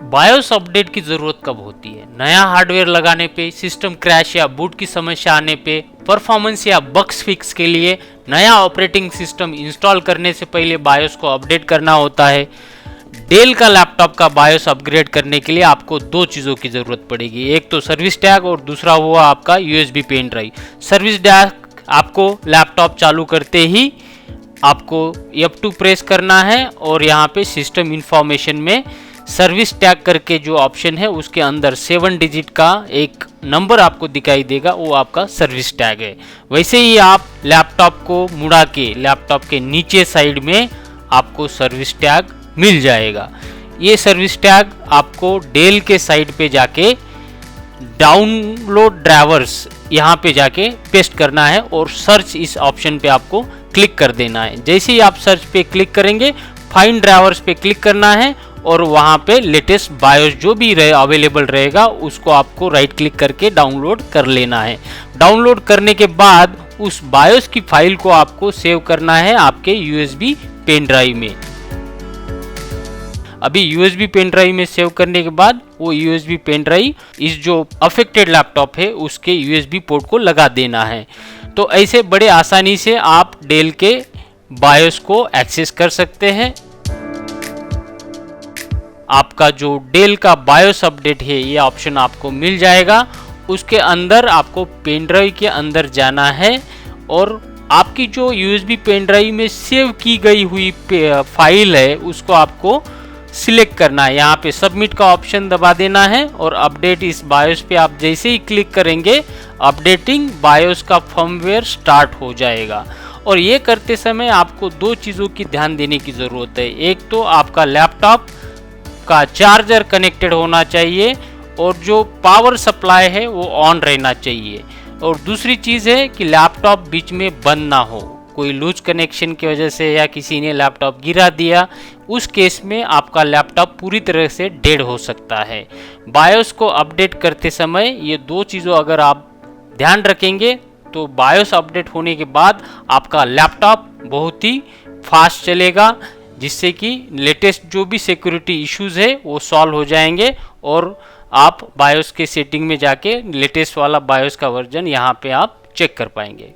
BIOS update की ज़रूरत कब होती है? नया हार्डवेयर लगाने पे, सिस्टम क्रैश या बूट की समस्या आने पे, परफॉर्मेंस या बग्स फिक्स के लिए, नया ऑपरेटिंग सिस्टम इंस्टॉल करने से पहले बायोस को अपडेट करना होता है। डेल का लैपटॉप का बायोस अपग्रेड करने के लिए आपको दो चीज़ों की ज़रूरत पड़ेगी, एक तो सर्विस टैग और दूसरा हुआ आपका USB pen drive. Service tag आपको लैपटॉप चालू करते ही आपको F2 प्रेस करना है और यहाँ पे सिस्टम इंफॉर्मेशन में सर्विस टैग करके जो ऑप्शन है उसके अंदर 7 डिजिट का एक नंबर आपको दिखाई देगा, वो आपका सर्विस टैग है। वैसे ही आप लैपटॉप को मुड़ा के लैपटॉप के नीचे साइड में आपको सर्विस टैग मिल जाएगा। ये सर्विस टैग आपको डेल के साइड पे जाके डाउनलोड ड्राइवर्स यहाँ पे जाके पेस्ट करना है और सर्च इस ऑप्शन पे आपको क्लिक कर देना है। जैसे ही आप सर्च पे क्लिक करेंगे, फाइंड ड्राइवर्स पे क्लिक करना है और वहाँ पे लेटेस्ट बायोस जो भी अवेलेबल रहेगा उसको आपको राइट क्लिक करके डाउनलोड कर लेना है। डाउनलोड करने के बाद उस बायोस की फाइल को आपको सेव करना है आपके यूएसबी पेन ड्राइव में। अभी यूएसबी पेन ड्राइव में सेव करने के बाद वो यूएसबी पेन ड्राइव इस जो अफेक्टेड लैपटॉप है उसके यूएसबी पोर्ट को लगा देना है। तो ऐसे बड़े आसानी से आप डेल के बायोस को एक्सेस कर सकते हैं। आपका जो डेल का बायोस अपडेट है ये ऑप्शन आपको मिल जाएगा। उसके अंदर आपको पेन ड्राइव के अंदर जाना है और आपकी जो यूएसबी पेन ड्राइव में सेव की गई हुई फाइल है उसको आपको सिलेक्ट करना है। यहाँ पे सबमिट का ऑप्शन दबा देना है और अपडेट इस बायोस पे आप जैसे ही क्लिक करेंगे अपडेटिंग बायोस का फर्मवेयर स्टार्ट हो जाएगा। और ये करते समय आपको दो चीज़ों की ध्यान देने की ज़रूरत है। एक तो आपका लैपटॉप का चार्जर कनेक्टेड होना चाहिए और जो पावर सप्लाई है वो ऑन रहना चाहिए। और दूसरी चीज़ है कि लैपटॉप बीच में बंद ना हो, कोई लूज कनेक्शन की वजह से या किसी ने लैपटॉप गिरा दिया, उस केस में आपका लैपटॉप पूरी तरह से डेड हो सकता है। बायोस को अपडेट करते समय ये दो चीज़ों अगर आप ध्यान रखेंगे तो बायोस अपडेट होने के बाद आपका लैपटॉप बहुत ही फास्ट चलेगा, जिससे कि लेटेस्ट जो भी सिक्योरिटी इश्यूज है वो सॉल्व हो जाएंगे और आप बायोस के सेटिंग में जाके लेटेस्ट वाला बायोस का वर्जन यहाँ पे आप चेक कर पाएंगे।